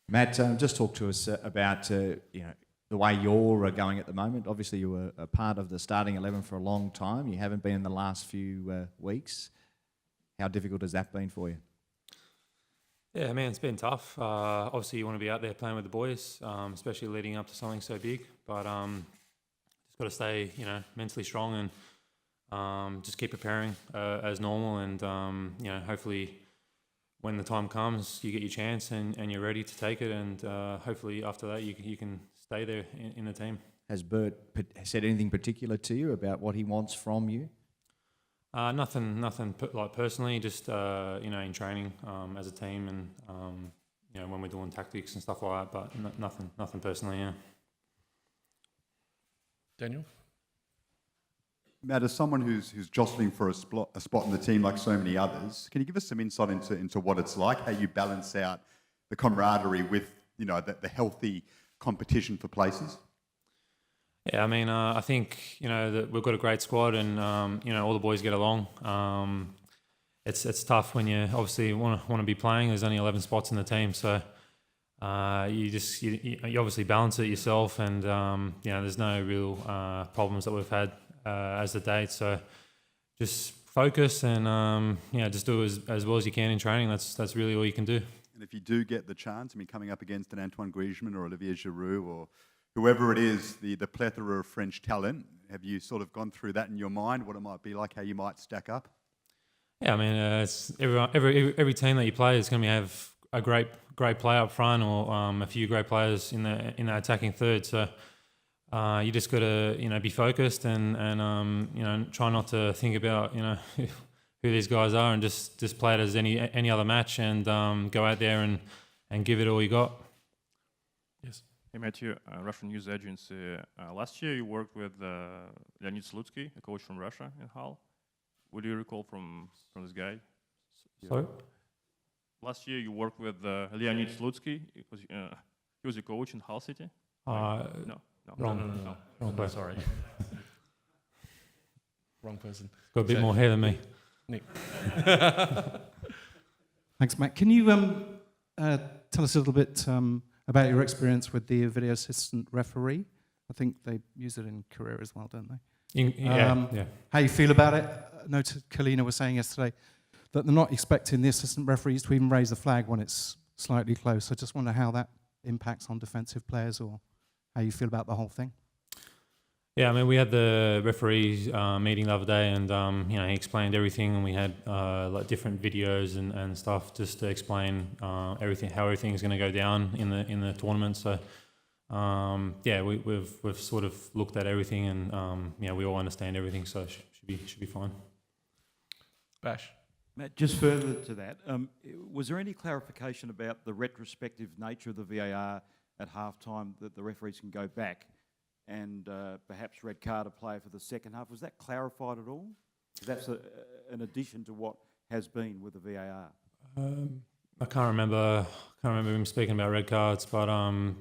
Matt, just talk to us about the way you're going at the moment. Obviously, you were a part of the starting 11 for a long time. You haven't been in the last few weeks. How difficult has that been for you? Yeah, man, it's been tough. Obviously, you want to be out there playing with the boys, especially leading up to something so big. But just got to stay, mentally strong and just keep preparing as normal. And hopefully, when the time comes, you get your chance and you're ready to take it. And hopefully, after that, you can stay there in the team. Has Bert said anything particular to you about what he wants from you? Nothing personally, just in training as a team and when we're doing tactics and stuff like that, but nothing personally. Yeah. Daniel? Matt, as someone who's jostling for a spot in the team like so many others, can you give us some insight into what it's like, how you balance out the camaraderie with the healthy competition for places? Yeah, I mean, I think that we've got a great squad, and all the boys get along. It's tough when you obviously want to be playing. There's only 11 spots in the team, so you obviously balance it yourself, and there's no real problems that we've had as the date. So just focus and just do as well as you can in training. That's really all you can do. And if you do get the chance, coming up against an Antoine Griezmann or Olivier Giroud or whoever it is, the plethora of French talent, have you sort of gone through that in your mind, what it might be like, how you might stack up? Yeah, I mean, it's every team that you play is going to have a great player up front or a few great players in that attacking third. So you just got to be focused and try not to think about who these guys are, and just play it as any other match and go out there and give it all you got. Yes. Hey Matthew, Russian news agency. Last year you worked with Leonid Slutsky, a coach from Russia in Hull. What do you recall from this guy? Sorry? Last year you worked with Leonid Slutsky. He was a coach in Hull City. No. Wrong person. Sorry. Wrong person. Got a bit more hair than me. Nick. Thanks, Matt. Can you tell us a little bit about your experience with the video assistant referee? I think they use it in career as well, don't they? Yeah. How you feel about it? I know Kalina was saying yesterday that they're not expecting the assistant referees to even raise the flag when it's slightly close. I just wonder how that impacts on defensive players, or how you feel about the whole thing. Yeah, I mean, we had the referees meeting the other day, and he explained everything, and we had like different videos and stuff just to explain how everything is going to go down in the tournament. So we've sort of looked at everything, and we all understand everything, so it should be fine. Bash. Matt, just further to that, was there any clarification about the retrospective nature of the VAR at halftime, that the referees can go back and perhaps red card a player for the second half? Was that clarified at all? That's an addition to what has been with the VAR. I can't remember him speaking about red cards, but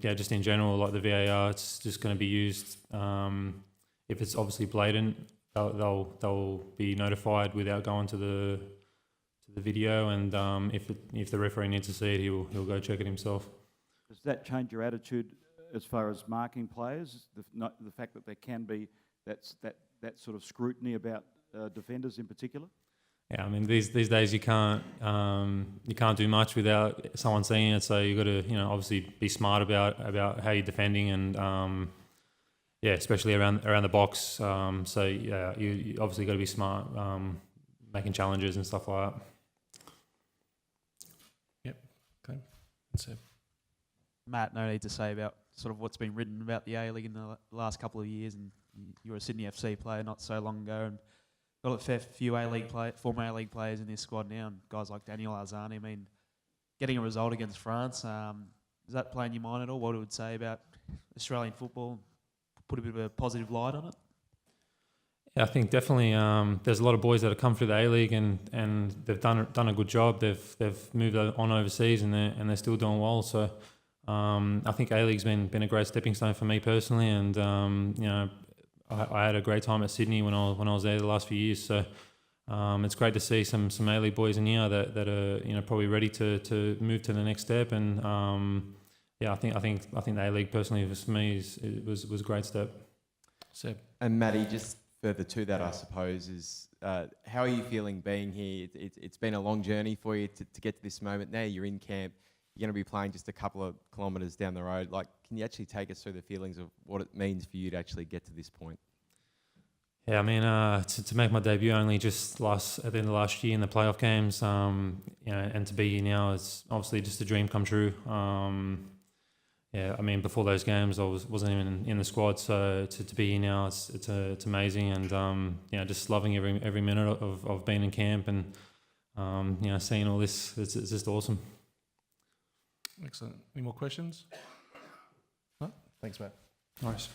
just in general, like the VAR, it's just going to be used if it's obviously blatant. They'll be notified without going to the video, and if the referee needs to see it, he'll go check it himself. Does that change your attitude as far as marking players? The fact that there can be that sort of scrutiny about defenders in particular? Yeah, I mean these days you can't do much without someone seeing it. So you got to obviously be smart about how you're defending, and especially around the box. You obviously got to be smart making challenges and stuff like that. Yep. Okay. That's it. Matt, no need to say about sort of what's been written about the A-League in the last couple of years, and you were a Sydney FC player not so long ago, and got a fair few former A-League players in this squad now, and guys like Daniel Arzani. I mean, getting a result against France, does that play in your mind at all? What it would say about Australian football? Put a bit of a positive light on it? Yeah, I think definitely. There's a lot of boys that have come through the A-League and they've done a good job. They've moved on overseas and they're still doing well. So I think A-League's been a great stepping stone for me personally, and I had a great time at Sydney when I was there the last few years. So it's great to see some A-League boys in here that are probably ready to move to the next step, and I think the A-League personally for me was a great step. Seb. And Matty, just further to that, I suppose, is how are you feeling being here? It's been a long journey for you to get to this moment. Now you're in camp. You're going to be playing just a couple of kilometres down the road. Like, can you actually take us through the feelings of what it means for you to actually get to this point? Yeah, I mean, to make my debut only just at the end of last year in the playoff games, and to be here now is obviously just a dream come true. Yeah, I mean, before those games, I wasn't even in the squad, so to be here now, it's amazing, and just loving every minute of being in camp, and seeing all this, it's just awesome. Excellent. Any more questions? No? Thanks, Matt. Nice.